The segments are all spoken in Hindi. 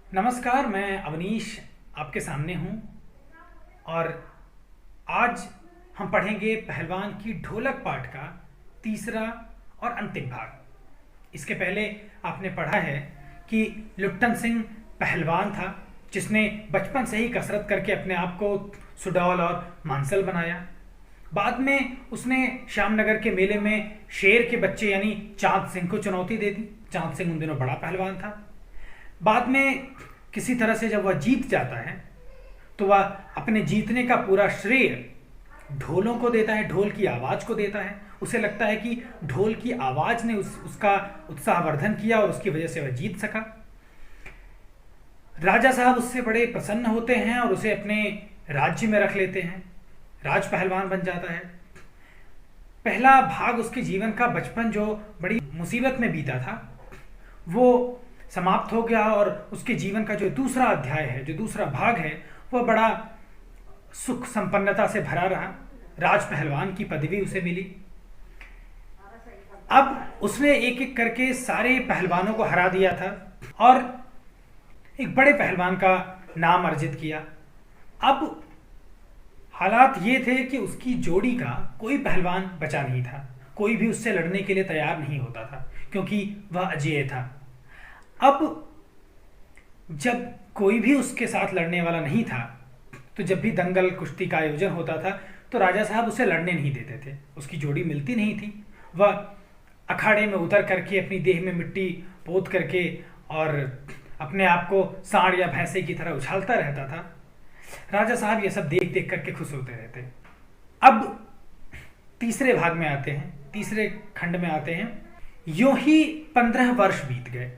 नमस्कार, मैं अवनीश आपके सामने हूँ और आज हम पढ़ेंगे पहलवान की ढोलक पाठ का तीसरा और अंतिम भाग। इसके पहले आपने पढ़ा है कि लुट्टन सिंह पहलवान था जिसने बचपन से ही कसरत करके अपने आप को सुडौल और मांसल बनाया। बाद में उसने श्यामनगर के मेले में शेर के बच्चे यानी चांद सिंह को चुनौती दे दी। चांद सिंह उन दिनों बड़ा पहलवान था। बाद में किसी तरह से जब वह जीत जाता है तो वह अपने जीतने का पूरा श्रेय ढोलों को देता है, ढोल की आवाज को देता है। उसे लगता है कि ढोल की आवाज ने उसका उत्साहवर्धन किया और उसकी वजह से वह जीत सका। राजा साहब उससे बड़े प्रसन्न होते हैं और उसे अपने राज्य में रख लेते हैं, राज पहलवान बन जाता है। पहला भाग उसके जीवन का, बचपन जो बड़ी मुसीबत में बीता था, वो समाप्त हो गया और उसके जीवन का जो दूसरा अध्याय है, जो दूसरा भाग है, वह बड़ा सुख संपन्नता से भरा रहा। राज पहलवान की पदवी उसे मिली। अब उसने एक एक करके सारे पहलवानों को हरा दिया था और एक बड़े पहलवान का नाम अर्जित किया। अब हालात ये थे कि उसकी जोड़ी का कोई पहलवान बचा नहीं था, कोई भी उससे लड़ने के लिए तैयार नहीं होता था क्योंकि वह अजेय था। अब जब कोई भी उसके साथ लड़ने वाला नहीं था तो जब भी दंगल कुश्ती का आयोजन होता था तो राजा साहब उसे लड़ने नहीं देते थे। उसकी जोड़ी मिलती नहीं थी। वह अखाड़े में उतर करके अपनी देह में मिट्टी पोत करके और अपने आप को सांड या भैंसे की तरह उछालता रहता था। राजा साहब ये सब देख देख करके खुश होते रहते। अब तीसरे भाग में आते हैं, तीसरे खंड में आते हैं। यूं ही 15 वर्ष बीत गए,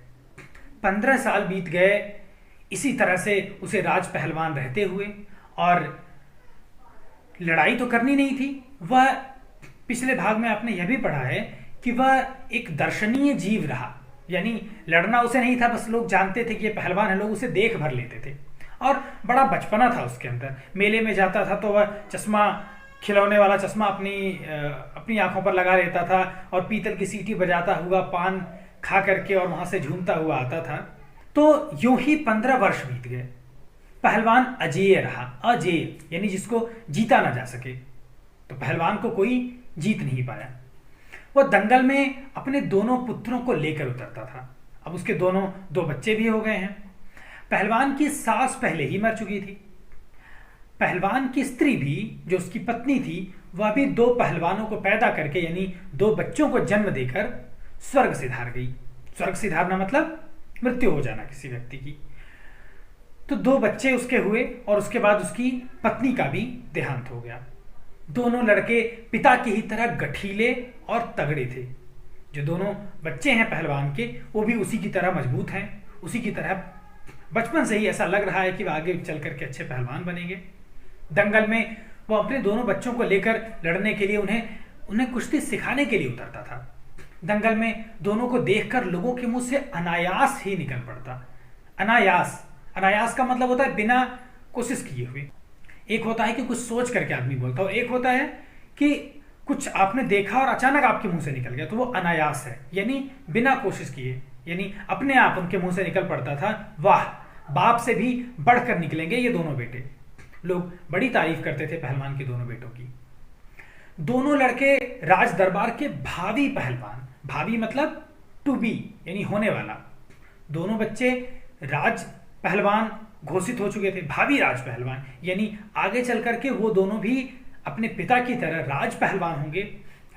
15 साल बीत गए इसी तरह से उसे राज पहलवान रहते हुए, और लड़ाई तो करनी नहीं थी। वह पिछले भाग में आपने यह भी पढ़ा है कि वह एक दर्शनीय जीव रहा, यानी लड़ना उसे नहीं था, बस लोग जानते थे कि ये पहलवान है, लोग उसे देख भर लेते थे और बड़ा बचपना था उसके अंदर। मेले में जाता था तो वह चश्मा, खिलौने वाला चश्मा अपनी आंखों पर लगा लेता था और पीतल की सीटी बजाता हुआ पान खा करके और वहां से झूमता हुआ आता था। तो यूं ही 15 वर्ष बीत गए। पहलवान अजेय रहा। अजेय यानी जिसको जीता ना जा सके, तो पहलवान को कोई जीत नहीं पाया। वह दंगल में अपने दोनों पुत्रों को लेकर उतरता था। अब उसके दो बच्चे भी हो गए हैं। पहलवान की सास पहले ही मर चुकी थी। पहलवान की स्त्री भी, जो उसकी पत्नी थी, वह भी 2 पहलवानों को पैदा करके यानी 2 बच्चों को जन्म देकर स्वर्ग सिधार गई। स्वर्ग सिधारना मतलब मृत्यु हो जाना किसी व्यक्ति की। तो 2 बच्चे उसके हुए और उसके बाद उसकी पत्नी का भी देहांत हो गया। दोनों लड़के पिता की ही तरह गठीले और तगड़े थे। जो दोनों बच्चे हैं पहलवान के, वो भी उसी की तरह मजबूत हैं, उसी की तरह बचपन से ही ऐसा लग रहा है कि वो आगे चल करके अच्छे पहलवान बनेंगे। दंगल में वो अपने दोनों बच्चों को लेकर लड़ने के लिए, उन्हें कुश्ती सिखाने के लिए उतरता था। दंगल में दोनों को देखकर लोगों के मुंह से अनायास ही निकल पड़ता। अनायास का मतलब होता है बिना कोशिश किए हुए। एक होता है कि कुछ सोच करके आदमी बोलता हो, एक होता है कि कुछ आपने देखा और अचानक आपके मुंह से निकल गया, तो वो अनायास है, यानी बिना कोशिश किए, यानी अपने आप उनके मुंह से निकल पड़ता था। वाह, बाप से भी बढ़कर निकलेंगे ये दोनों बेटे। लोग बड़ी तारीफ करते थे पहलवान के दोनों बेटों की। दोनों लड़के राज दरबार के भावी पहलवान, भावी मतलब टू बी यानी होने वाला। दोनों बच्चे राज पहलवान घोषित हो चुके थे, भावी राज पहलवान, यानी आगे चल करके वो दोनों भी अपने पिता की तरह राज पहलवान होंगे।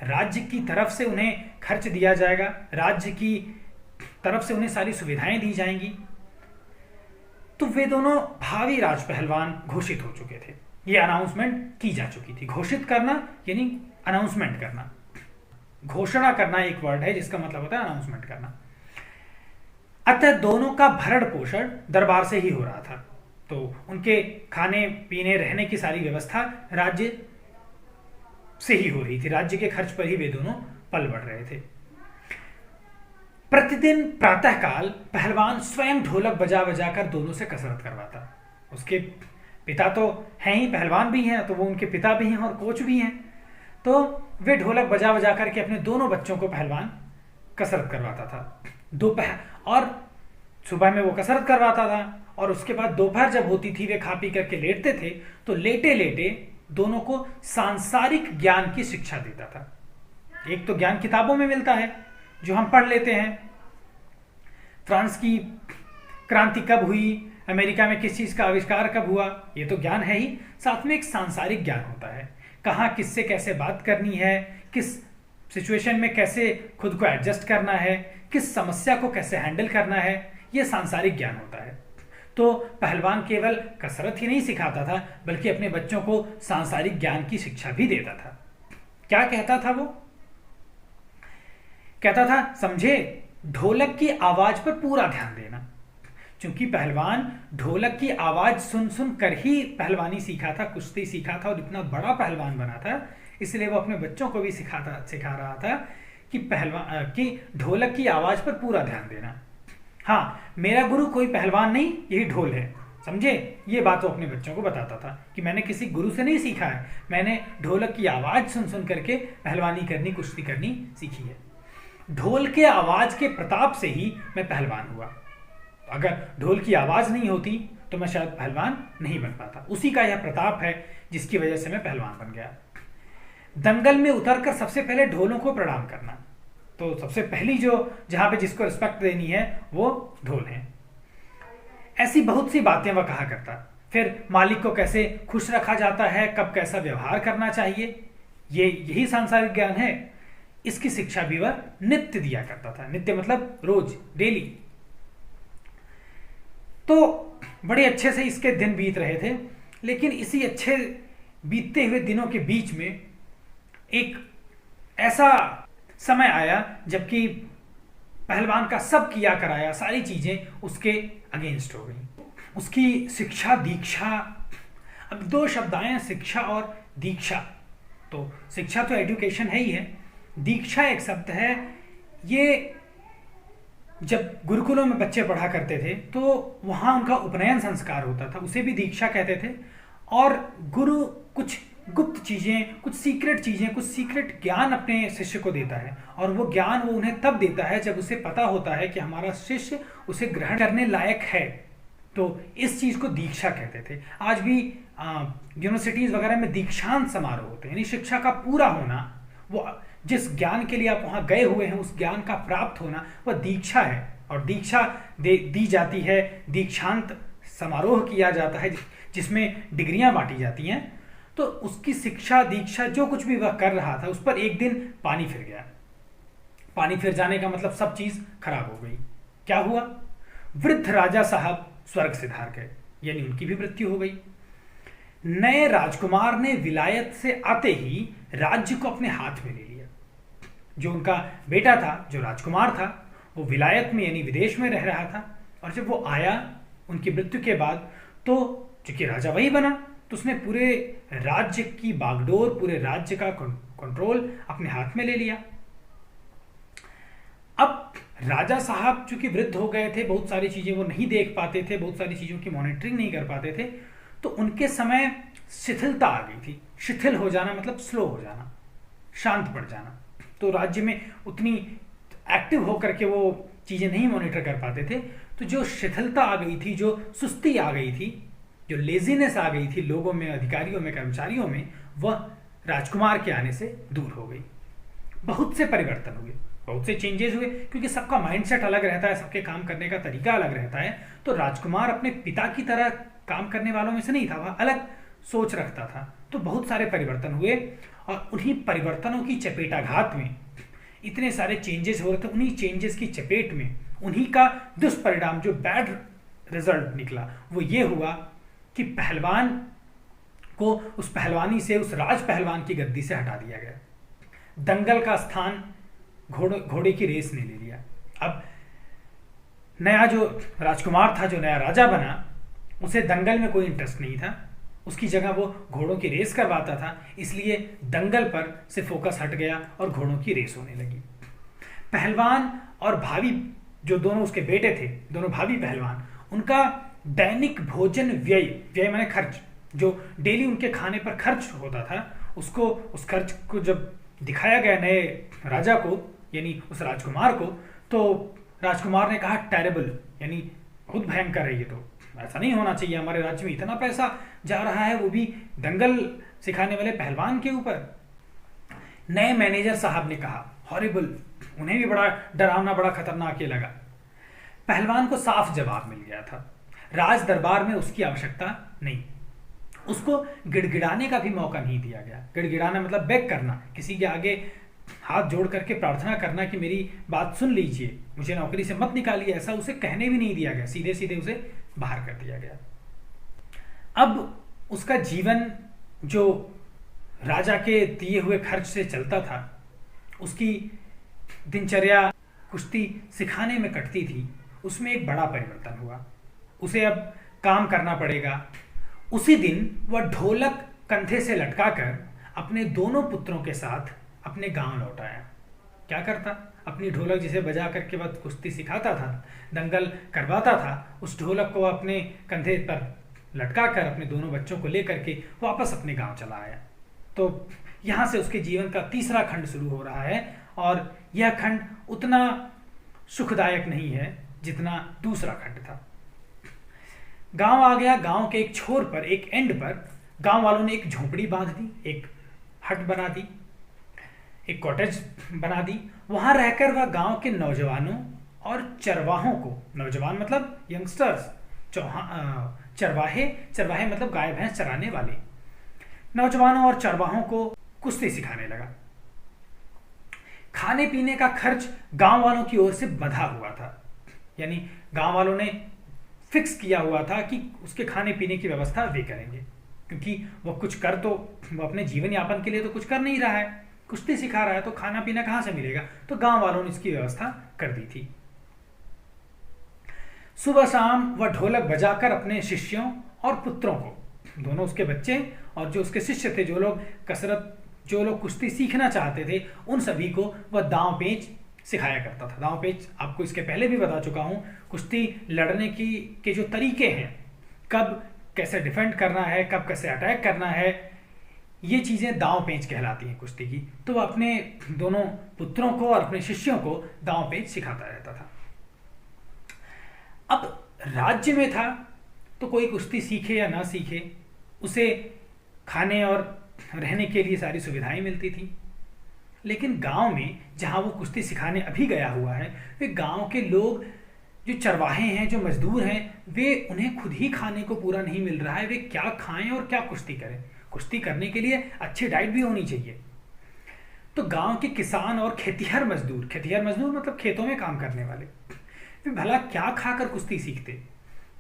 राज्य की तरफ से उन्हें खर्च दिया जाएगा, राज्य की तरफ से उन्हें सारी सुविधाएं दी जाएंगी। तो वे दोनों भावी राज पहलवान घोषित हो चुके थे। ये अनाउंसमेंट की जा चुकी थी। घोषित करना यानी अनाउंसमेंट करना। घोषणा करना एक वर्ड है जिसका मतलब होता है अनाउंसमेंट करना। अतः दोनों का भरण पोषण दरबार से ही हो रहा था, तो उनके खाने पीने रहने की सारी व्यवस्था राज्य से ही हो रही थी। राज्य के खर्च पर ही वे दोनों पल बढ़ रहे थे। प्रतिदिन प्रातःकाल पहलवान स्वयं ढोलक बजा बजा कर दोनों से कसरत करवाता। उसके पिता तो हैं ही, पहलवान भी हैं, तो वो उनके पिता भी हैं और कोच भी हैं। तो वे ढोलक बजा बजा करके अपने दोनों बच्चों को पहलवान कसरत करवाता था। दोपहर और सुबह में वो कसरत करवाता था और उसके बाद दोपहर जब होती थी वे खा पी करके लेटते थे, तो लेटे लेटे दोनों को सांसारिक ज्ञान की शिक्षा देता था। एक तो ज्ञान किताबों में मिलता है जो हम पढ़ लेते हैं, फ्रांस की क्रांति कब हुई, अमेरिका में किस चीज का आविष्कार कब हुआ, ये तो ज्ञान है ही। साथ में एक सांसारिक ज्ञान होता है, कहाँ किससे कैसे बात करनी है, किस सिचुएशन में कैसे खुद को एडजस्ट करना है, किस समस्या को कैसे हैंडल करना है, ये सांसारिक ज्ञान होता है। तो पहलवान केवल कसरत ही नहीं सिखाता था, बल्कि अपने बच्चों को सांसारिक ज्ञान की शिक्षा भी देता था। क्या कहता था वो? कहता था, समझे, ढोलक की आवाज पर पूरा ध्यान देना। क्योंकि पहलवान ढोलक की आवाज सुन सुन कर ही पहलवानी सीखा था, कुश्ती सीखा था और इतना बड़ा पहलवान बना था। इसलिए वो अपने बच्चों को भी सिखा रहा था कि ढोलक की आवाज पर पूरा ध्यान देना। हाँ, मेरा गुरु कोई पहलवान नहीं, यही ढोल है, समझे। ये बात वो अपने बच्चों को बताता था कि मैंने किसी गुरु से नहीं सीखा है, मैंने ढोलक की आवाज सुन सुन करके पहलवानी करनी, कुश्ती करनी सीखी है। ढोल के आवाज के प्रताप से ही मैं पहलवान हुआ। अगर ढोल की आवाज नहीं होती तो मैं शायद पहलवान नहीं बन पाता। उसी का यह प्रताप है जिसकी वजह से मैं पहलवान बन गया। दंगल में उतरकर सबसे पहले ढोलों को प्रणाम करना, तो सबसे पहली जो जहां पे जिसको रिस्पेक्ट देनी है वो ढोल है। ऐसी बहुत सी बातें वह कहा करता। फिर मालिक को कैसे खुश रखा जाता है, कब कैसा व्यवहार करना चाहिए, यही सांसारिक ज्ञान है। इसकी शिक्षा भी वह नित्य दिया करता था। नित्य मतलब रोज, डेली। तो बड़े अच्छे से इसके दिन बीत रहे थे। लेकिन इसी अच्छे बीतते हुए दिनों के बीच में एक ऐसा समय आया जबकि पहलवान का सब किया कराया सारी चीजें उसके अगेंस्ट हो गई। उसकी शिक्षा दीक्षा, अब दो शब्द आए हैं, शिक्षा और दीक्षा। तो शिक्षा तो एजुकेशन है ही है, दीक्षा एक शब्द है। ये जब गुरुकुलों में बच्चे पढ़ा करते थे तो वहां उनका उपनयन संस्कार होता था, उसे भी दीक्षा कहते थे। और गुरु कुछ गुप्त चीजें, कुछ सीक्रेट ज्ञान अपने शिष्य को देता है, और वो ज्ञान वो उन्हें तब देता है जब उसे पता होता है कि हमारा शिष्य उसे ग्रहण करने लायक है। तो इस चीज को दीक्षा कहते थे। आज भी यूनिवर्सिटीज वगैरह में दीक्षांत समारोह होते हैं, यानी शिक्षा का पूरा होना, वो जिस ज्ञान के लिए आप वहां गए हुए हैं उस ज्ञान का प्राप्त होना, वह दीक्षा है। और दीक्षा दी जाती है, दीक्षांत समारोह किया जाता है जिसमें डिग्रियां बांटी जाती हैं। तो उसकी शिक्षा दीक्षा जो कुछ भी वह कर रहा था उस पर एक दिन पानी फिर गया। पानी फिर जाने का मतलब सब चीज खराब हो गई। क्या हुआ? वृद्ध राजा साहब स्वर्ग सिधार गए, यानी उनकी भी मृत्यु हो गई। नए राजकुमार ने विलायत से आते ही राज्य को अपने हाथ में ले लिया। जो उनका बेटा था, जो राजकुमार था, वो विलायत में यानी विदेश में रह रहा था। और जब वो आया उनकी मृत्यु के बाद, तो चूंकि राजा वही बना, तो उसने पूरे राज्य की बागडोर, पूरे राज्य का कंट्रोल अपने हाथ में ले लिया। अब राजा साहब चूंकि वृद्ध हो गए थे, बहुत सारी चीजें वो नहीं देख पाते थे, बहुत सारी चीजों की मॉनिटरिंग नहीं कर पाते थे, तो उनके समय शिथिलता आ गई थी। शिथिल हो जाना मतलब स्लो हो जाना, शांत पड़ जाना। तो राज्य में उतनी एक्टिव होकर के वो चीजें नहीं मॉनिटर कर पाते थे। तो जो शिथिलता आ गई थी, जो सुस्ती आ गई थी, जो लेजीनेस आ गई थी लोगों में, अधिकारियों में, कर्मचारियों में, वह राजकुमार के आने से दूर हो गई। बहुत से परिवर्तन हुए, बहुत से चेंजेस हुए, क्योंकि सबका माइंडसेट अलग रहता है, सबके काम करने का तरीका अलग रहता है। तो राजकुमार अपने पिता की तरह काम करने वालों में से नहीं था, वह अलग सोच रखता था। तो बहुत सारे परिवर्तन हुए, और उन्हीं परिवर्तनों की चपेटाघात में इतने सारे चेंजेस हो रहे थे। उन्हीं चेंजेस की चपेट में उन्हीं का दुष्परिणाम, जो बैड रिजल्ट निकला, वो ये हुआ कि पहलवान को उस पहलवानी से, उस राज पहलवान की गद्दी से हटा दिया गया। दंगल का स्थान घोड़े की रेस ने ले लिया। अब नया जो राजकुमार था, जो नया राजा बना, उसे दंगल में कोई इंटरेस्ट नहीं था। उसकी जगह वो घोड़ों की रेस करवाता था, इसलिए दंगल पर से फोकस हट गया और घोड़ों की रेस होने लगी। पहलवान और भावी, जो दोनों उसके बेटे थे, दोनों भावी पहलवान, उनका दैनिक भोजन व्यय माने खर्च, जो डेली उनके खाने पर खर्च होता था, उस खर्च को जब दिखाया गया नए राजा को, यानी उस राजकुमार को, तो राजकुमार ने कहा टेरेबल, यानी बहुत भयंकर है ये, तो ऐसा नहीं होना चाहिए, हमारे राज्य में इतना पैसा जा रहा है, वो भी दंगल सिखाने वाले पहलवान के ऊपर। नए मैनेजर साहब ने कहा हॉरिबल, उन्हें भी बड़ा डरावना, बड़ा खतरनाक ये लगा। पहलवान को साफ जवाब मिल गया था, राज दरबार में उसकी आवश्यकता नहीं। उसको गिड़गिड़ाने का भी मौका नहीं दिया गया। गिड़गिड़ाना मतलब बेग करना, किसी के आगे हाथ जोड़ करके प्रार्थना करना कि मेरी बात सुन लीजिए, मुझे नौकरी से मत निकालिए, ऐसा उसे कहने भी नहीं दिया गया, सीधे सीधे उसे बाहर कर दिया गया। अब उसका जीवन जो राजा के दिए हुए खर्च से चलता था, उसकी दिनचर्या कुश्ती सिखाने में कटती थी, उसमें एक बड़ा परिवर्तन हुआ। उसे अब काम करना पड़ेगा। उसी दिन वह ढोलक कंधे से लटकाकर अपने दोनों पुत्रों के साथ अपने गांव लौट आया। क्या करता? अपनी ढोलक जिसे बजा करके वह कुश्ती सिखाता था, दंगल करवाता था, उस ढोलक को अपने कंधे पर लटकाकर अपने दोनों बच्चों को लेकर के वापस अपने गांव चला आया। तो यहाँ से उसके जीवन का तीसरा खंड शुरू हो रहा है, और यह खंड उतना सुखदायक नहीं है जितना दूसरा खंड था। गांव आ गया। गांव के एक छोर पर, एक एंड पर गांव वालों ने एक झोपड़ी बांध दी, एक हट बना दी, एक कॉटेज बना दी। वहां रहकर वह गांव के नौजवानों और चरवाहों को, नौजवान मतलब यंगस्टर्स, चरवाहे, चरवाहे मतलब गाय भैंस चराने वाले, नौजवानों और चरवाहों को कुश्ती सिखाने लगा। खाने पीने का खर्च गांव वालों की ओर से बंधा हुआ था, यानी गांव वालों ने फिक्स किया हुआ था कि उसके खाने पीने की व्यवस्था वे करेंगे, क्योंकि वह कुछ कर, तो वह अपने जीवन यापन के लिए तो कुछ कर नहीं रहा है, कुश्ती सिखा रहा है, तो खाना पीना कहां से मिलेगा? तो गांव वालों ने इसकी व्यवस्था कर दी थी। सुबह शाम वह ढोलक बजाकर अपने शिष्यों और पुत्रों को, दोनों उसके बच्चे और जो उसके शिष्य थे, जो लोग कुश्ती सीखना चाहते थे, उन सभी को वह दांव पेच सिखाया करता था। दांव पेच आपको इसके पहले भी बता चुका हूं, कुश्ती लड़ने के जो तरीके हैं, कब कैसे डिफेंड करना है, कब कैसे अटैक करना है, ये चीजें दांव पेच कहलाती हैं कुश्ती की। तो वह अपने दोनों पुत्रों को और अपने शिष्यों को दांव पेच सिखाता रहता था। अब राज्य में था तो कोई कुश्ती सीखे या ना सीखे, उसे खाने और रहने के लिए सारी सुविधाएं मिलती थी। लेकिन गांव में जहां वो कुश्ती सिखाने अभी गया हुआ है, वे गांव के लोग, जो चरवाहे हैं, जो मजदूर हैं, वे, उन्हें खुद ही खाने को पूरा नहीं मिल रहा है। वे क्या खाएं और क्या कुश्ती करें? कुश्ती करने के लिए अच्छी डाइट भी होनी चाहिए। तो गांव के किसान और खेतिहर मजदूर मतलब खेतों में काम करने वाले, वे भला क्या खाकर कुश्ती सीखते?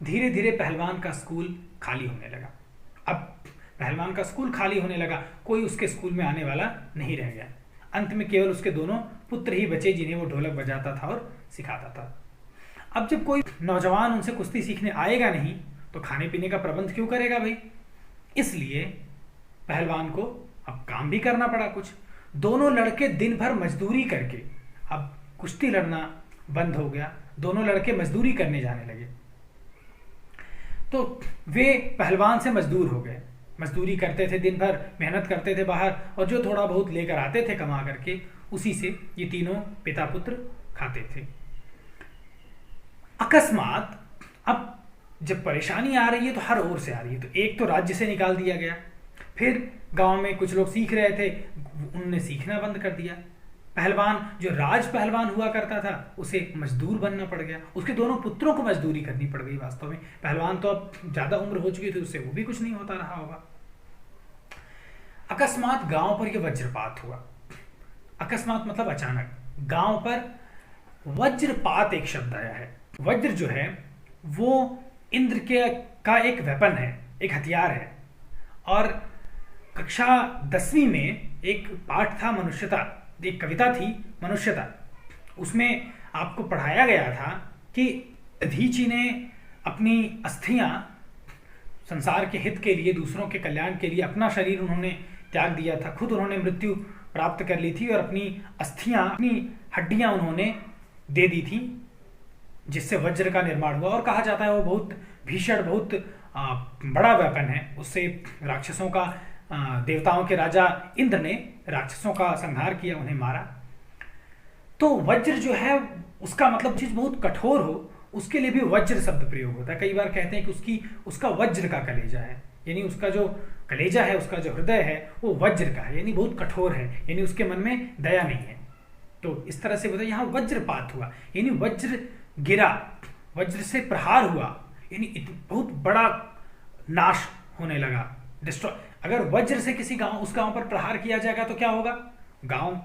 धीरे धीरे पहलवान का स्कूल खाली होने लगा। अब पहलवान का स्कूल खाली होने लगा, कोई उसके स्कूल में आने वाला नहीं रह गया। अंत में केवल उसके दोनों पुत्र ही बचे जिन्हें वो ढोलक बजाता था और सिखाता था। अब जब कोई नौजवान उनसे कुश्ती सीखने आएगा नहीं, तो खाने पीने का प्रबंध क्यों करेगा भाई? इसलिए पहलवान को अब काम भी करना पड़ा कुछ। दोनों लड़के दिन भर मजदूरी करके, अब कुश्ती लड़ना बंद हो गया, दोनों लड़के मजदूरी करने जाने लगे। तो वे पहलवान से मजदूर हो गए, मजदूरी करते थे, दिन भर मेहनत करते थे बाहर, और जो थोड़ा बहुत लेकर आते थे कमा करके, उसी से ये तीनों पिता पुत्र खाते थे। अकस्मात अब जब परेशानी आ रही है तो हर ओर से आ रही है। तो एक तो राज्य से निकाल दिया गया, फिर गांव में कुछ लोग सीख रहे थे, उनने सीखना बंद कर दिया। पहलवान, जो राज पहलवान हुआ करता था, उसे मजदूर बनना पड़ गया। उसके दोनों पुत्रों को मजदूरी करनी पड़ गई। वास्तव में पहलवान तो अब ज्यादा उम्र हो चुकी थी, उससे वो भी कुछ नहीं होता रहा होगा। अकस्मात गांव पर यह वज्रपात हुआ। अकस्मात मतलब अचानक। गांव पर वज्रपात एक शब्द आया है। वज्र जो है वो इंद्र का एक वेपन है, एक हथियार है। और कक्षा 10वीं में एक पाठ था मनुष्यता, एक कविता थी मनुष्यता। उसमें आपको पढ़ाया गया था कि दधीची ने अपनी अस्थियां संसार के हित के लिए, दूसरों के कल्याण के लिए अपना शरीर उन्होंने त्याग दिया था। खुद उन्होंने मृत्यु प्राप्त कर ली थी और अपनी अस्थियां, अपनी हड्डियां उन्होंने दे दी थी, जिससे वज्र का निर्माण हुआ। और कहा जाता है वो बहुत भीषण, बहुत बड़ा वेपन है। उससे राक्षसों का, देवताओं के राजा इंद्र ने राक्षसों का संहार किया, उन्हें मारा। तो वज्र जो है उसका मतलब चीज बहुत कठोर हो, उसके लिए भी वज्र शब्द प्रयोग होता है। कई बार कहते हैं कि उसका वज्र का कलेजा है, यानी उसका जो कलेजा है, उसका जो हृदय है वो वज्र का है, यानी बहुत कठोर है, यानी उसके मन में दया नहीं है। तो इस तरह से बोलते यहाँ वज्रपात हुआ, यानी वज्र गिरा, वज्र से प्रहार हुआ, यानी बहुत बड़ा नाश होने लगा, डिस्ट्रॉय। अगर वज्र से किसी गांव, उस गांव पर प्रहार किया जाएगा तो क्या होगा, गांव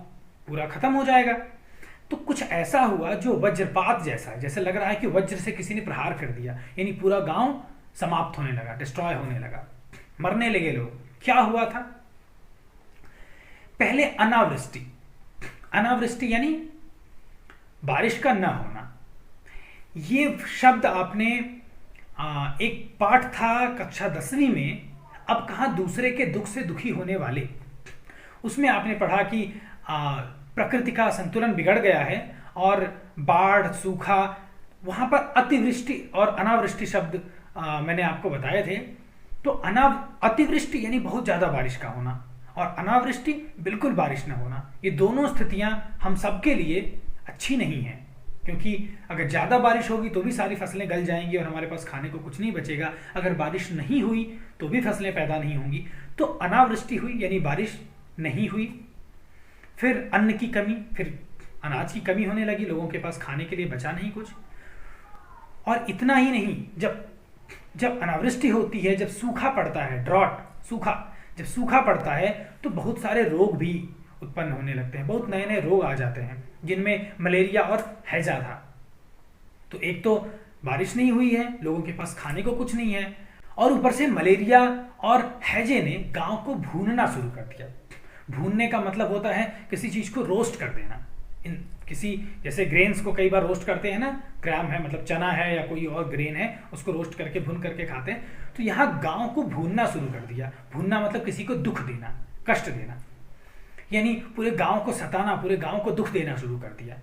पूरा खत्म हो जाएगा। तो कुछ ऐसा हुआ जो वज्रपात जैसा है, जैसे लग रहा है कि वज्र से किसी ने प्रहार कर दिया, यानी पूरा गांव समाप्त होने लगा, डिस्ट्रॉय होने लगा, मरने लगे लोग। क्या हुआ था, पहले अनावृष्टि, अनावृष्टि यानी बारिश का न होना। ये शब्द आपने एक पाठ था कक्षा 10वीं में, अब कहाँ दूसरे के दुख से दुखी होने वाले, उसमें आपने पढ़ा कि प्रकृति का संतुलन बिगड़ गया है और बाढ़, सूखा, वहां पर अतिवृष्टि और अनावृष्टि शब्द मैंने आपको बताए थे। तो अतिवृष्टि यानी बहुत ज्यादा बारिश का होना, और अनावृष्टि बिल्कुल बारिश न होना। ये दोनों स्थितियां हम सबके लिए अच्छी नहीं है, क्योंकि अगर ज्यादा बारिश होगी तो भी सारी फसलें गल जाएंगी और हमारे पास खाने को कुछ नहीं बचेगा। अगर बारिश नहीं हुई तो भी फसलें पैदा नहीं होंगी। तो अनावृष्टि हुई यानी बारिश नहीं हुई, फिर अन्न की कमी, फिर अनाज की कमी होने लगी, लोगों के पास खाने के लिए बचा नहीं कुछ। और इतना ही नहीं, जब अनावृष्टि होती है, जब सूखा पड़ता है, ड्रॉट, सूखा, जब सूखा पड़ता है तो बहुत सारे रोग भी उत्पन्न होने लगते हैं, बहुत नए नए रोग आ जाते हैं, जिनमें मलेरिया और हैजा था। तो एक तो बारिश नहीं हुई है, लोगों के पास खाने को कुछ नहीं है, और ऊपर से मलेरिया और हैजे ने गांव को भूनना शुरू कर दिया। भूनने का मतलब होता है किसी चीज को रोस्ट कर देना। किसी जैसे ग्रेन्स को कई बार रोस्ट करते हैं ना, ग्राम है मतलब चना है या कोई और ग्रेन है, उसको रोस्ट करके भून करके खाते हैं। तो यहाँ गांव को भूनना शुरू कर दिया। भूनना मतलब किसी को दुख देना, कष्ट देना, यानी पूरे गांव को सताना, पूरे गांव को दुख देना शुरू कर दिया।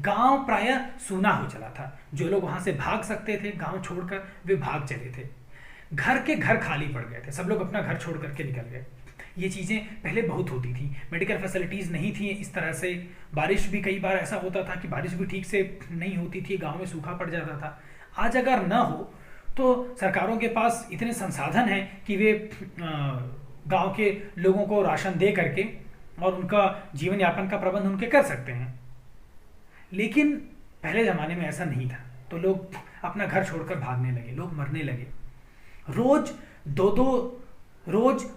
गांव प्रायः सूना हो चला था। जो लोग वहां से भाग सकते थे गांव छोड़कर, वे भाग चले थे। घर के घर खाली पड़ गए थे, सब लोग अपना घर छोड़ करके निकल गए। ये चीज़ें पहले बहुत होती थी, मेडिकल फैसिलिटीज़ नहीं थी इस तरह से। बारिश भी कई बार ऐसा होता था कि बारिश भी ठीक से नहीं होती थी, गांव में सूखा पड़ जाता था। आज अगर ना हो तो सरकारों के पास इतने संसाधन हैं कि वे गांव के लोगों को राशन दे करके और उनका जीवन यापन का प्रबंध उनके कर सकते हैं। लेकिन पहले ज़माने में ऐसा नहीं था, तो लोग अपना घर छोड़कर भागने लगे, लोग मरने लगे। रोज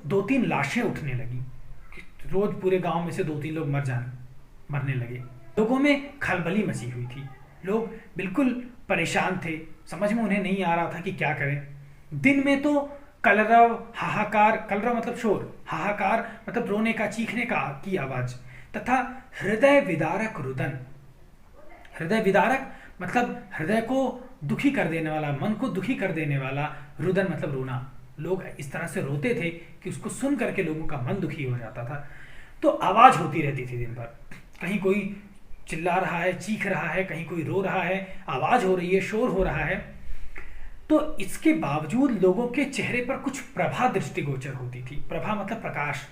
दो तीन लाशें उठने लगी, रोज पूरे गांव में से 2-3 लोग मरने लगे। लोगों में खलबली मची हुई थी, लोग बिल्कुल परेशान थे, समझ में उन्हें नहीं आ रहा था कि क्या करें। दिन में तो कलरव, हाहाकार, कलरव मतलब शोर, हाहाकार मतलब रोने का, चीखने का की आवाज, तथा हृदय विदारक रुदन। हृदय विदारक मतलब हृदय को दुखी कर देने वाला, मन को दुखी कर देने वाला, रुदन मतलब रोना। लोग इस तरह से रोते थे कि उसको सुन करके लोगों का मन दुखी हो जाता था। तो आवाज होती रहती थी दिन भर, कहीं कोई चिल्ला रहा है, चीख रहा है, कहीं कोई रो रहा है, आवाज हो रही है, शोर हो रहा है। तो इसके बावजूद लोगों के चेहरे पर कुछ प्रभा दृष्टिगोचर होती थी। प्रभा मतलब प्रकाश,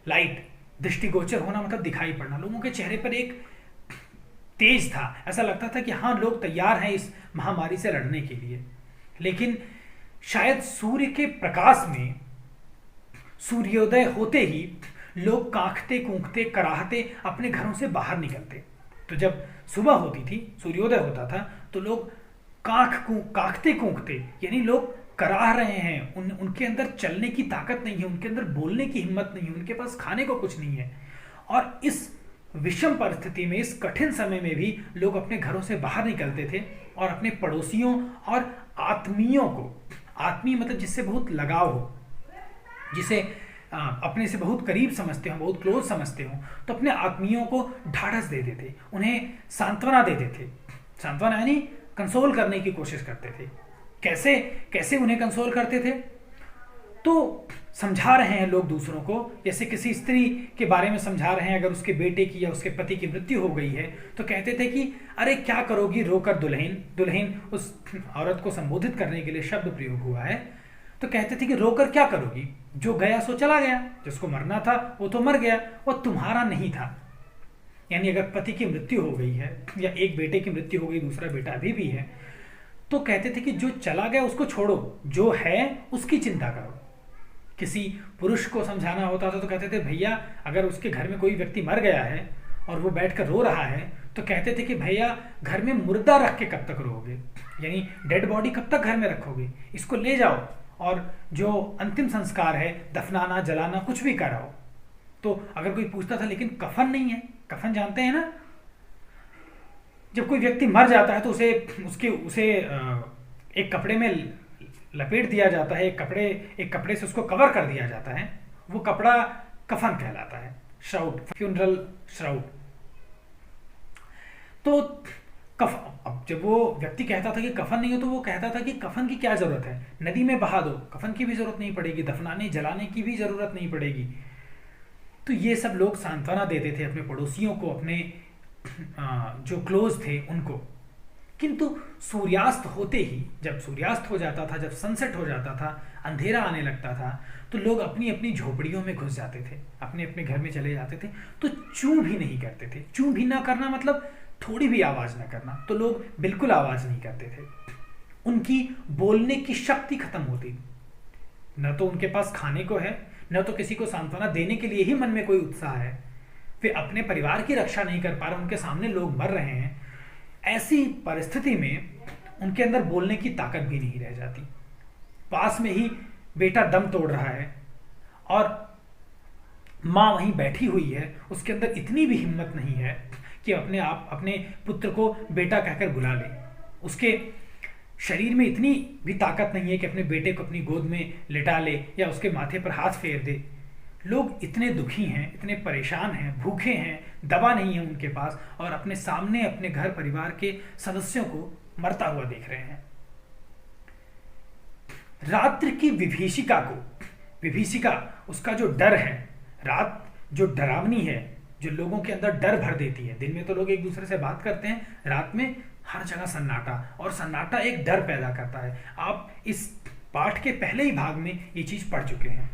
लाइट, दृष्टिगोचर होना मतलब दिखाई पड़ना। लोगों के चेहरे पर एक तेज था, ऐसा लगता था कि हाँ, लोग तैयार हैं इस महामारी से लड़ने के लिए। लेकिन शायद सूर्य के प्रकाश में, सूर्योदय होते ही लोग कांखते कूंखते कराहते अपने घरों से बाहर निकलते। तो जब सुबह होती थी, सूर्योदय होता था, तो लोग कांखते कूंखते, यानी लोग कराह रहे हैं, उनके अंदर चलने की ताकत नहीं है, उनके अंदर बोलने की हिम्मत नहीं है, उनके पास खाने को कुछ नहीं है। और इस विषम परिस्थिति में, इस कठिन समय में भी लोग अपने घरों से बाहर निकलते थे और अपने पड़ोसियों और आत्मीयों को, आत्मीय मतलब जिससे बहुत लगाव हो, जिसे अपने से बहुत करीब समझते हो, बहुत क्लोज समझते हो, तो अपने आत्मीयों को ढाढ़स देते थे, उन्हें सांत्वना देते थे। सांत्वना यानी कंसोल करने की कोशिश करते थे। कैसे उन्हें कंसोल करते थे? तो समझा रहे हैं लोग दूसरों को, जैसे किसी स्त्री के बारे में समझा रहे हैं, अगर उसके बेटे की या उसके पति की मृत्यु हो गई है तो कहते थे कि अरे क्या करोगी रोकर दुल्हन। दुल्हन उस औरत को संबोधित करने के लिए शब्द प्रयोग हुआ है। तो कहते थे कि रोकर क्या करोगी, जो गया सो चला गया, जिसको मरना था वो तो मर गया, वो तुम्हारा नहीं था। यानी अगर पति की मृत्यु हो गई है या एक बेटे की मृत्यु हो गई, दूसरा बेटा अभी भी है, तो कहते थे कि जो चला गया उसको छोड़ो, जो है उसकी चिंता करो। किसी पुरुष को समझाना होता था तो कहते थे भैया अगर उसके घर में कोई व्यक्ति मर गया है और वो बैठकर रो रहा है तो कहते थे कि भैया घर में मुर्दा रख के कब तक रोओगे, यानी डेड बॉडी कब तक घर में रखोगे, इसको ले जाओ और जो अंतिम संस्कार है, दफनाना जलाना कुछ भी कराओ। तो अगर कोई पूछता था लेकिन कफन नहीं है, कफन जानते हैं ना, जब कोई व्यक्ति मर जाता है तो उसे एक कपड़े में लपेट दिया जाता है, एक कपड़े से उसको कवर कर दिया जाता है, वो कपड़ा कफन कहलाता है, श्राउड, फ्यूनरल श्राउड। तो अब जब वो व्यक्ति कहता था कि कफन नहीं हो तो वो कहता था कि कफन की क्या जरूरत है, नदी में बहा दो, कफन की भी जरूरत नहीं पड़ेगी, दफनाने जलाने की भी जरूरत नहीं पड़ेगी। तो ये सब लोग सांत्वना देते थे अपने पड़ोसियों को, अपने जो क्लोज थे उनको। किंतु सूर्यास्त होते ही, जब सूर्यास्त हो जाता था, जब सनसेट हो जाता था, अंधेरा आने लगता था, तो लोग अपनी अपनी झोपड़ियों में घुस जाते थे, अपने अपने घर में चले जाते थे। तो चूं भी नहीं करते थे। चूं भी ना करना मतलब थोड़ी भी आवाज ना करना, तो लोग बिल्कुल आवाज नहीं करते थे। उनकी बोलने की शक्ति खत्म होती, न तो उनके पास खाने को है, न तो किसी को सांत्वना देने के लिए ही मन में कोई उत्साह है, वे अपने परिवार की रक्षा नहीं कर पा रहे, उनके सामने लोग मर रहे हैं। ऐसी परिस्थिति में उनके अंदर बोलने की ताकत भी नहीं रह जाती। पास में ही बेटा दम तोड़ रहा है और माँ वहीं बैठी हुई है, उसके अंदर इतनी भी हिम्मत नहीं है कि अपने पुत्र को बेटा कहकर बुला ले। उसके शरीर में इतनी भी ताकत नहीं है कि अपने बेटे को अपनी गोद में लिटा ले या उसके माथे पर हाथ फेर दे। लोग इतने दुखी हैं, इतने परेशान हैं, भूखे हैं, दवा नहीं है उनके पास, और अपने सामने अपने घर परिवार के सदस्यों को मरता हुआ देख रहे हैं। रात्रि की विभीषिका उसका जो डर है, रात जो डरावनी है, जो लोगों के अंदर डर भर देती है। दिन में तो लोग एक दूसरे से बात करते हैं, रात में हर जगह सन्नाटा, और सन्नाटा एक डर पैदा करता है। आप इस पाठ के पहले ही भाग में ये चीज पढ़ चुके हैं।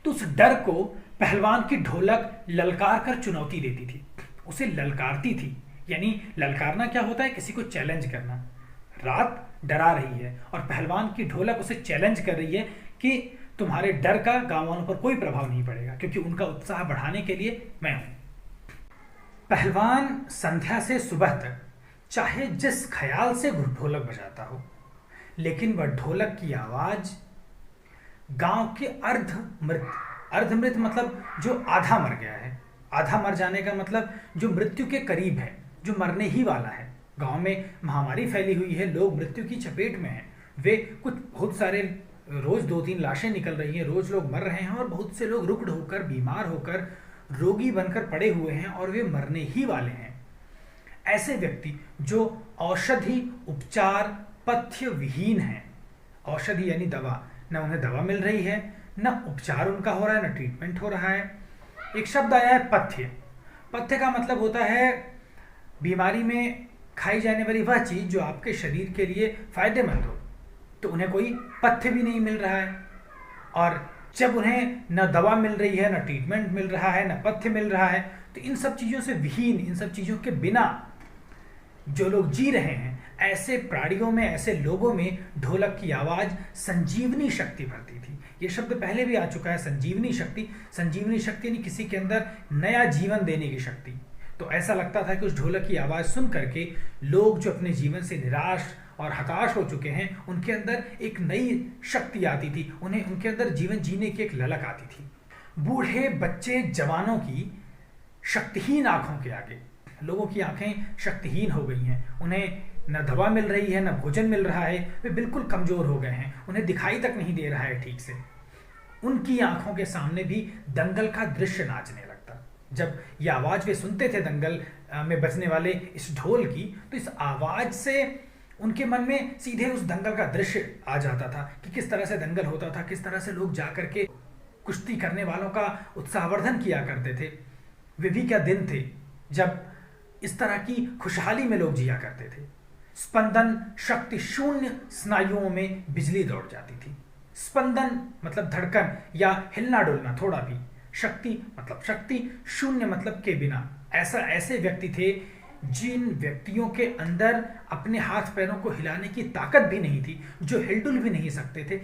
तो उस डर को पहलवान की ढोलक ललकार कर चुनौती देती थी, उसे ललकारती थी। यानी ललकारना क्या होता है? किसी को चैलेंज करना। रात डरा रही है और पहलवान की ढोलक उसे चैलेंज कर रही है कि तुम्हारे डर का गांव वालों पर कोई प्रभाव नहीं पड़ेगा, क्योंकि उनका उत्साह बढ़ाने के लिए मैं हूं। पहलवान संध्या से सुबह तक चाहे जिस ख्याल से ढोलक बजाता हो, लेकिन वह ढोलक की आवाज गांव के अर्धमृत मतलब जो आधा मर गया है, आधा मर जाने का मतलब जो मृत्यु के करीब है, जो मरने ही वाला है। गांव में महामारी फैली हुई है, लोग मृत्यु की चपेट में हैं। वे बहुत सारे रोज 2-3 लाशें निकल रही हैं, रोज लोग मर रहे हैं, और बहुत से लोग रुग्ण होकर, बीमार होकर, रोगी बनकर पड़े हुए हैं और वे मरने ही वाले हैं। ऐसे व्यक्ति जो औषधि उपचार पथ्य विहीन हैं, औषधि यानी दवा, न उन्हें दवा मिल रही है, न उपचार उनका हो रहा है, न ट्रीटमेंट हो रहा है। एक शब्द आया है पथ्य। पथ्य का मतलब होता है बीमारी में खाई जाने वाली वह चीज जो आपके शरीर के लिए फायदेमंद हो। तो उन्हें कोई पथ्य भी नहीं मिल रहा है, और जब उन्हें न दवा मिल रही है, न ट्रीटमेंट मिल रहा है, न पथ्य मिल रहा है, तो इन सब चीजों से विहीन, इन सब चीजों के बिना जो लोग जी रहे हैं, ऐसे प्राणियों में, ऐसे लोगों में ढोलक की आवाज संजीवनी शक्ति भरती थी। ये शब्द पहले भी आ चुका है, संजीवनी शक्ति। संजीवनी शक्ति यानी किसी के अंदर नया जीवन देने की शक्ति। तो ऐसा लगता था कि उस ढोलक की आवाज सुन करके लोग जो अपने जीवन से निराश और हताश हो चुके हैं, उनके अंदर एक नई शक्ति आती थी, उनके अंदर जीवन जीने की एक ललक आती थी। बूढ़े, बच्चे, जवानों की शक्तिहीन आंखों के आगे लोगों की आंखें शक्तिहीन हो गई हैं। उन्हें न दवा मिल रही है, न भोजन मिल रहा है, वे बिल्कुल कमजोर हो गए हैं, उन्हें दिखाई तक नहीं दे रहा है ठीक से। उनकी आंखों के सामने भी दंगल का दृश्य नाचने लगता। जब ये आवाज वे सुनते थे दंगल में बजने वाले इस ढोल की, तो इस आवाज से उनके मन में सीधे उस दंगल का दृश्य आ जाता था कि किस तरह से दंगल होता था, किस तरह से लोग जाकर के कुश्ती करने वालों का उत्साहवर्धन किया करते थे। वे भी क्या दिन थे जब इस तरह की खुशहाली में लोग जिया करते थे। स्पंदन शक्ति शून्य स्नायुओं में बिजली दौड़ जाती थी। स्पंदन मतलब धड़कन या हिलना डुलना, थोड़ा भी। शक्ति मतलब शक्ति, शून्य मतलब के बिना। ऐसे व्यक्ति थे जिन व्यक्तियों के अंदर अपने हाथ पैरों को हिलाने की ताकत भी नहीं थी, जो हिलडुल भी नहीं सकते थे।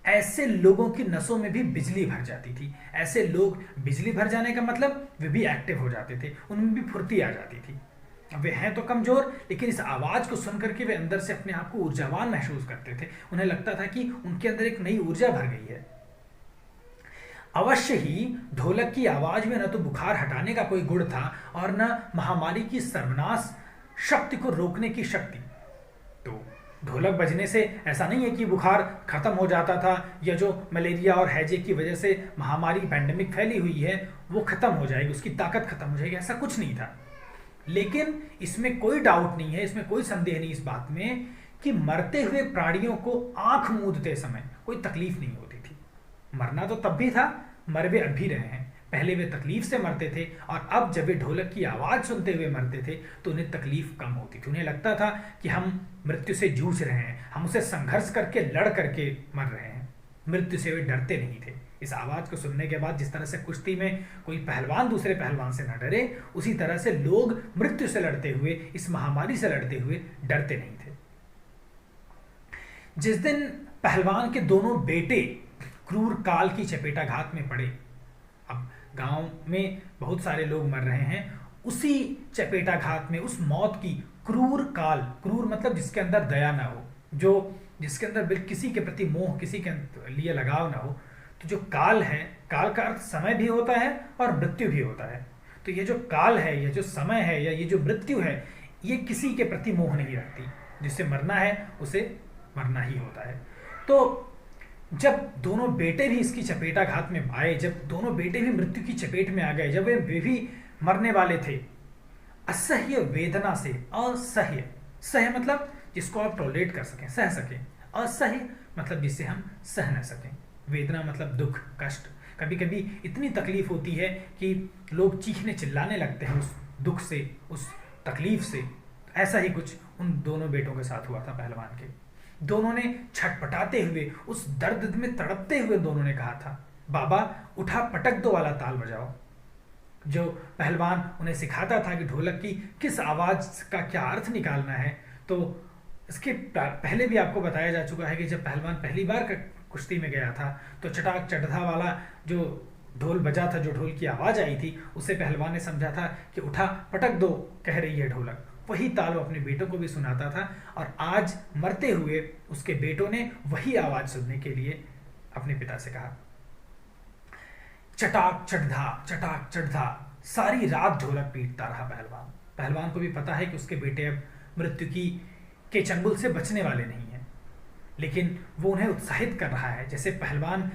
ऐसे लोगों की नसों में भी बिजली भर जाती थी। ऐसे लोग, बिजली भर जाने का मतलब वे भी एक्टिव हो जाते थे, उनमें भी फुर्ती आ जाती थी। वे हैं तो कमजोर, लेकिन इस आवाज को सुनकर के वे अंदर से अपने आप को ऊर्जावान महसूस करते थे। उन्हें लगता था कि उनके अंदर एक नई ऊर्जा भर गई है। अवश्य ही ढोलक की आवाज में न तो बुखार हटाने का कोई गुण था और न महामारी की सर्वनाश शक्ति को रोकने की शक्ति। तो ढोलक बजने से ऐसा नहीं है कि बुखार खत्म हो जाता था, या जो मलेरिया और हैजे की वजह से महामारी पैंडेमिक फैली हुई है वो खत्म हो जाएगी, उसकी ताकत खत्म हो जाएगी, ऐसा कुछ नहीं था। लेकिन इसमें कोई डाउट नहीं है, इसमें कोई संदेह नहीं इस बात में कि मरते हुए प्राणियों को आंख मूंदते समय कोई तकलीफ नहीं होती थी। मरना तो तब भी था, मर वे अब भी रहे हैं। पहले वे तकलीफ से मरते थे और अब जब वे ढोलक की आवाज सुनते हुए मरते थे तो उन्हें तकलीफ कम होती थी। उन्हें लगता था कि हम मृत्यु से जूझ रहे हैं, हम उसे संघर्ष करके लड़ करके मर रहे हैं। मृत्यु से वे डरते नहीं थे। इस आवाज को सुनने के बाद जिस तरह से कुश्ती में कोई पहलवान दूसरे पहलवान से न डरे, उसी तरह से लोग मृत्यु से लड़ते हुए, इस महामारी से लड़ते हुए डरते नहीं थे। जिस दिन पहलवान के दोनों बेटे क्रूर काल की चपेटाघात में पड़े, अब गांव में बहुत सारे लोग मर रहे हैं, उसी चपेटाघात में, उस मौत की क्रूर काल, क्रूर मतलब जिसके अंदर दया ना हो, जो जिसके अंदर किसी के प्रति मोह, किसी के लिए लगाव ना हो, तो जो काल है, काल का अर्थ समय भी होता है और मृत्यु भी होता है। तो ये जो काल है, ये जो समय है, या ये जो मृत्यु है, ये किसी के प्रति मोह नहीं रखती। जिससे मरना है उसे मरना ही होता है। तो जब दोनों बेटे भी इसकी चपेटाघात में आए, जब दोनों बेटे भी मृत्यु की चपेट में आ गए, जब वे भी मरने वाले थे, असह्य वेदना से, असह्य, सह्य मतलब जिसको आप टॉलरेट कर सकें, सह सकें, असह्य मतलब जिसे हम सह न सकें, वेदना मतलब दुख, कष्ट। कभी कभी इतनी तकलीफ होती है कि लोग चीखने चिल्लाने लगते हैं उस दुख से, उस तकलीफ से। ऐसा ही कुछ उन दोनों बेटों के साथ हुआ था पहलवान के। दोनों ने छटपटाते हुए, उस दर्द में तड़पते हुए दोनों ने कहा था, बाबा उठा पटक दो वाला ताल बजाओ। जो पहलवान उन्हें सिखाता था कि ढोलक की किस आवाज का क्या अर्थ निकालना है। तो इसके पहले भी आपको बताया जा चुका है कि जब पहलवान पहली बार कुश्ती में गया था तो चटाक चढ़ा वाला जो ढोल बजा था, जो ढोल की आवाज आई थी, उसे पहलवान ने समझा था कि उठा पटक दो कह रही है ढोलक। वही ताल वो अपने बेटों को भी सुनाता था और आज मरते हुए उसके बेटों ने वही आवाज सुनने के लिए अपने पिता से कहा। चटाक चढ़ा सारी रात ढोलक पीटता रहा पहलवान। पहलवान को भी पता है कि उसके बेटे अब मृत्यु के चंगुल से बचने वाले नहीं हैं, लेकिन वो उन्हें उत्साहित कर रहा है। जैसे पहलवान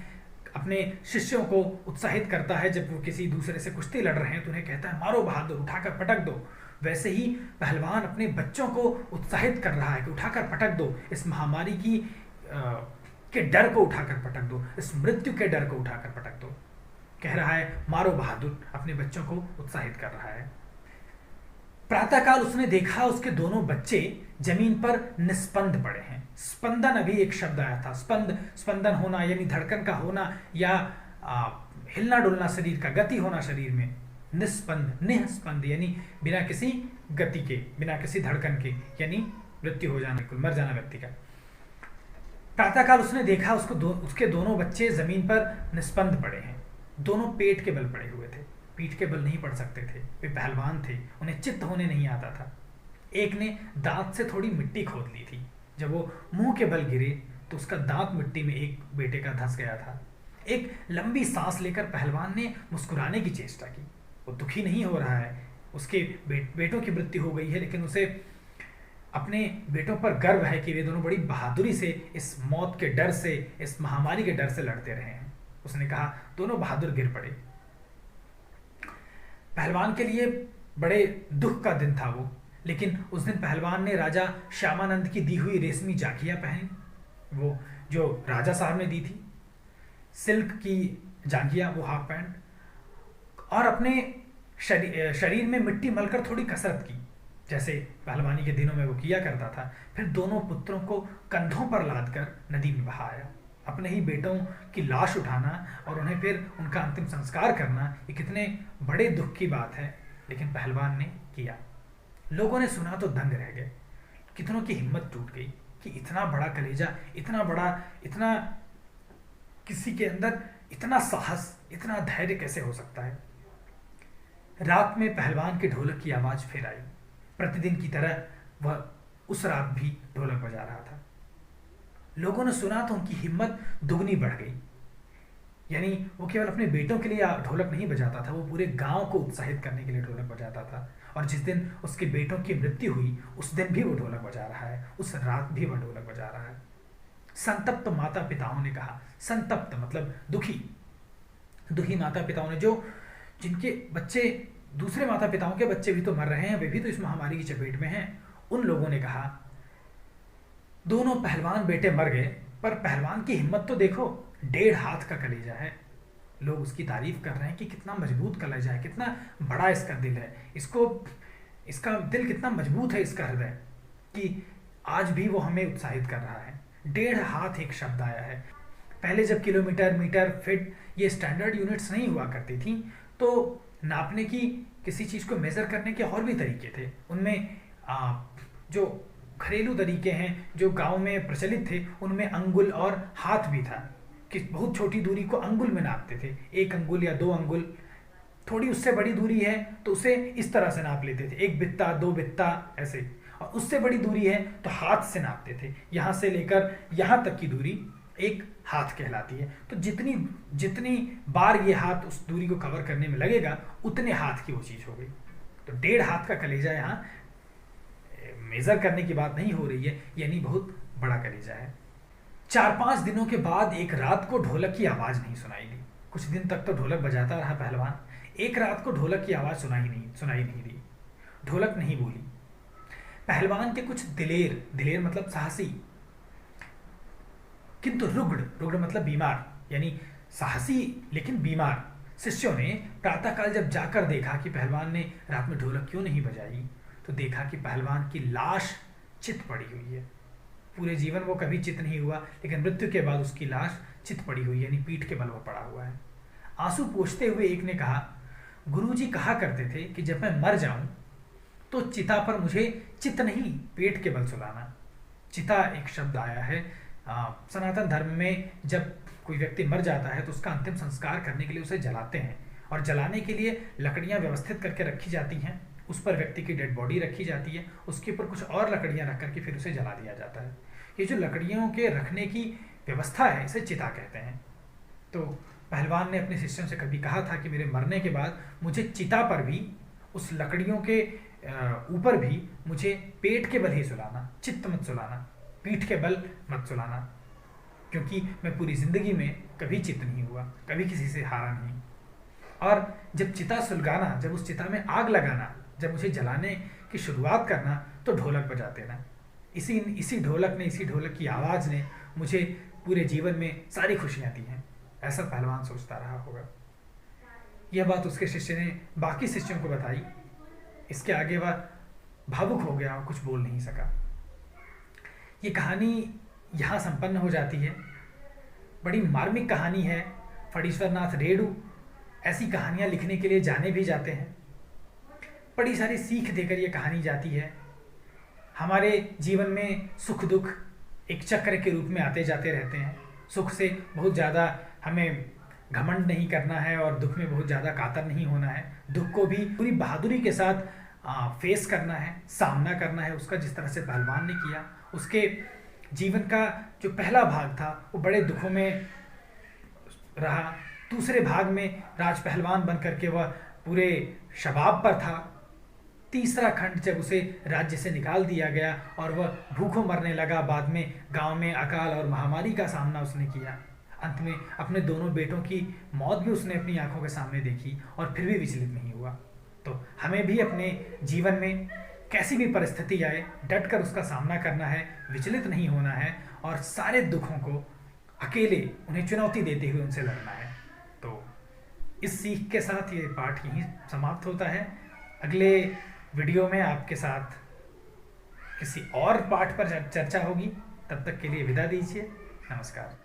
अपने शिष्यों को उत्साहित करता है जब वो किसी दूसरे से कुश्ती लड़ रहे हैं तो उन्हें कहता है मारो बहादुर, उठाकर पटक दो। वैसे ही पहलवान अपने बच्चों को उत्साहित कर रहा है कि उठाकर पटक दो, इस महामारी के डर को उठाकर पटक दो, इस मृत्यु के डर को उठाकर पटक दो। कह रहा है मारो बहादुर, अपने बच्चों को उत्साहित कर रहा है। प्रातःकाल उसने देखा उसके दोनों बच्चे जमीन पर निस्पंद पड़े हैं। स्पंदन, अभी एक शब्द आया था, स्पंदन होना यानी धड़कन का होना या हिलना डुलना शरीर का, गति होना शरीर में। निस्पंद, निस्पंद यानी बिना किसी गति के, बिना किसी धड़कन के, यानी मृत्यु हो जाना, मर जाना व्यक्ति का। प्रातःकाल उसने देखा उसके दोनों बच्चे जमीन पर निस्पंद पड़े हैं। दोनों पेट के बल पड़े हुए थे, पीठ के बल नहीं पड़ सकते थे। वे पहलवान थे, उन्हें चित्त होने नहीं आता था। एक ने दांत से थोड़ी मिट्टी खोद ली थी। जब वो मुंह के बल गिरे तो उसका दांत मिट्टी में एक बेटे का धंस गया था। एक लंबी सांस लेकर पहलवान ने मुस्कुराने की चेष्टा की। वो दुखी नहीं हो रहा है, उसके बेटों की मृत्यु हो गई है, लेकिन उसे अपने बेटों पर गर्व है कि वे दोनों बड़ी बहादुरी से इस मौत के डर से, इस महामारी के डर से लड़ते रहे हैं। उसने कहा, दोनों बहादुर गिर पड़े। पहलवान के लिए बड़े दुख का दिन था वो, लेकिन उस दिन पहलवान ने राजा श्यामानंद की दी हुई रेशमी जाकिया पहनी, वो जो राजा साहब ने दी थी, सिल्क की जांघिया, वो हाफ पैंट, और अपने शरीर में मिट्टी मलकर थोड़ी कसरत की, जैसे पहलवानी के दिनों में वो किया करता था। फिर दोनों पुत्रों को कंधों पर लादकर नदी में बहाया। अपने ही बेटों की लाश उठाना और उन्हें फिर उनका अंतिम संस्कार करना, ये कितने बड़े दुख की बात है, लेकिन पहलवान ने किया। लोगों ने सुना तो दंग रह गए। कितनों की हिम्मत टूट गई कि इतना बड़ा कलेजा, इतना बड़ा, इतना किसी के अंदर इतना साहस, इतना धैर्य कैसे हो सकता है। रात में पहलवान के ढोलक की आवाज फिर आई। प्रतिदिन की तरह वह उस रात भी ढोलक बजा रहा था। लोगों ने सुना तो उनकी हिम्मत दुगनी बढ़ गई। यानी वो केवल अपने बेटों के लिए ढोलक नहीं बजाता था, वो पूरे गांव को उत्साहित करने के लिए ढोलक बजाता था। और जिस दिन उसके बेटों की मृत्यु हुई उस दिन भी वो ढोलक बजा रहा है, उस रात भी वह ढोलक बजा रहा है। संतप्त माता पिताओं ने कहा, संतप्त मतलब दुखी, दुखी माता पिताओं ने, जो जिनके बच्चे, दूसरे माता पिताओं के बच्चे भी तो मर रहे हैं, वे भी तो इस महामारी की चपेट में हैं, उन लोगों ने कहा दोनों पहलवान बेटे मर गए, पर पहलवान की हिम्मत तो देखो, 1.5 हाथ का कलेजा है। लोग उसकी तारीफ कर रहे हैं कि कितना मजबूत कलेजा है, कितना बड़ा इसका दिल है, इसका दिल कितना मजबूत है, इसका हृदय, कि आज भी वो हमें उत्साहित कर रहा है। 1.5 हाथ एक शब्द आया है। पहले जब किलोमीटर, मीटर, फीट ये स्टैंडर्ड यूनिट्स नहीं हुआ करती थी, तो नापने की, किसी चीज़ को मेज़र करने के और भी तरीके थे। उनमें जो घरेलू तरीके हैं जो गांव में प्रचलित थे, उनमें अंगुल और हाथ भी था कि बहुत छोटी दूरी को अंगुल में नापते थे, 1 अंगुल या 2 अंगुल। थोड़ी उससे बड़ी दूरी है तो उसे इस तरह से नाप लेते थे, 1 बित्ता, 2 बित्ता ऐसे। और उससे बड़ी दूरी है तो हाथ से नापते थे, यहाँ से लेकर यहाँ तक की दूरी एक हाथ कहलाती है। तो जितनी बार ये हाथ उस दूरी को कवर करने में लगेगा, उतने हाथ की वो चीज़ हो गई। तो 1.5 हाथ का कलेजा यहाँ मेजर करने की बात नहीं हो रही है, यानी बहुत बड़ा कलेजा है। 4-5 दिनों के बाद एक रात को ढोलक की आवाज नहीं सुनाई दी। कुछ दिन तक तो ढोलक बजाता रहा पहलवान, एक रात को ढोलक की आवाज सुनाई नहीं दी, ढोलक नहीं बोली। पहलवान के कुछ दिलेर मतलब साहसी, किंतु रुग्ण मतलब बीमार, यानी साहसी लेकिन बीमार शिष्यों ने प्रातःकाल जब जाकर देखा कि पहलवान ने रात में ढोलक क्यों नहीं बजाई, तो देखा कि पहलवान की लाश चित पड़ी हुई है। पूरे जीवन वो कभी चित नहीं हुआ, लेकिन मृत्यु के बाद उसकी लाश चित पड़ी हुई है, यानी पीठ के बल पर पड़ा हुआ है। आंसू पोंछते हुए एक ने कहा, गुरुजी कहा करते थे कि जब मैं मर जाऊं तो चिता पर मुझे चित नहीं, पेट के बल सुलाना। चिता एक शब्द आया है सनातन धर्म में। जब कोई व्यक्ति मर जाता है तो उसका अंतिम संस्कार करने के लिए उसे जलाते हैं, और जलाने के लिए लकड़ियां व्यवस्थित करके रखी जाती हैं, उस पर व्यक्ति की डेड बॉडी रखी जाती है, उसके ऊपर कुछ और लकड़ियां रख करके फिर उसे जला दिया जाता है। ये जो लकड़ियों के रखने की व्यवस्था है, इसे चिता कहते हैं। तो पहलवान ने अपने शिष्यों से कभी कहा था कि मेरे मरने के बाद मुझे चिता पर भी, उस लकड़ियों के ऊपर भी मुझे पेट के बल ही सुलाना, चित्त मत सुलाना, पीठ के बल मत सुलाना, क्योंकि मैं पूरी जिंदगी में कभी चित नहीं हुआ, कभी किसी से हारा नहीं। और जब चिता सुलगाना, जब उस चिता में आग लगाना, जब मुझे जलाने की शुरुआत करना, तो ढोलक बजाते ना। इसी ढोलक ने, इसी ढोलक की आवाज़ ने मुझे पूरे जीवन में सारी खुशियाँ दी हैं, ऐसा पहलवान सोचता रहा होगा। यह बात उसके शिष्य ने बाकी शिष्यों को बताई। इसके आगे वह भावुक हो गया और कुछ बोल नहीं सका। ये कहानी यहाँ संपन्न हो जाती है। बड़ी मार्मिक कहानी है। फणीश्वर नाथ रेणु ऐसी कहानियाँ लिखने के लिए जाने भी जाते हैं। बड़ी सारी सीख देकर ये कहानी जाती है। हमारे जीवन में सुख दुख एक चक्र के रूप में आते जाते रहते हैं। सुख से बहुत ज़्यादा हमें घमंड नहीं करना है और दुख में बहुत ज़्यादा कातर नहीं होना है। दुख को भी पूरी बहादुरी के साथ फेस करना है, सामना करना है उसका, जिस तरह से पहलवान ने किया। उसके जीवन का जो पहला भाग था वो बड़े दुखों में रहा। दूसरे भाग में राज पहलवान बन करके वह पूरे शबाब पर था। तीसरा खंड जब उसे राज्य से निकाल दिया गया और वह भूखों मरने लगा, बाद में गांव में अकाल और महामारी का सामना उसने किया। अंत में अपने दोनों बेटों की मौत भी उसने अपनी आंखों के सामने देखी और फिर भी विचलित नहीं हुआ। तो हमें भी अपने जीवन में कैसी भी परिस्थिति आए डट कर उसका सामना करना है, विचलित नहीं होना है और सारे दुखों को अकेले उन्हें चुनौती देते हुए उनसे लड़ना है। तो इस सीख के साथ ये पाठ यहीं समाप्त होता है। अगले वीडियो में आपके साथ किसी और पाठ पर चर्चा होगी। तब तक के लिए विदा दीजिए। नमस्कार।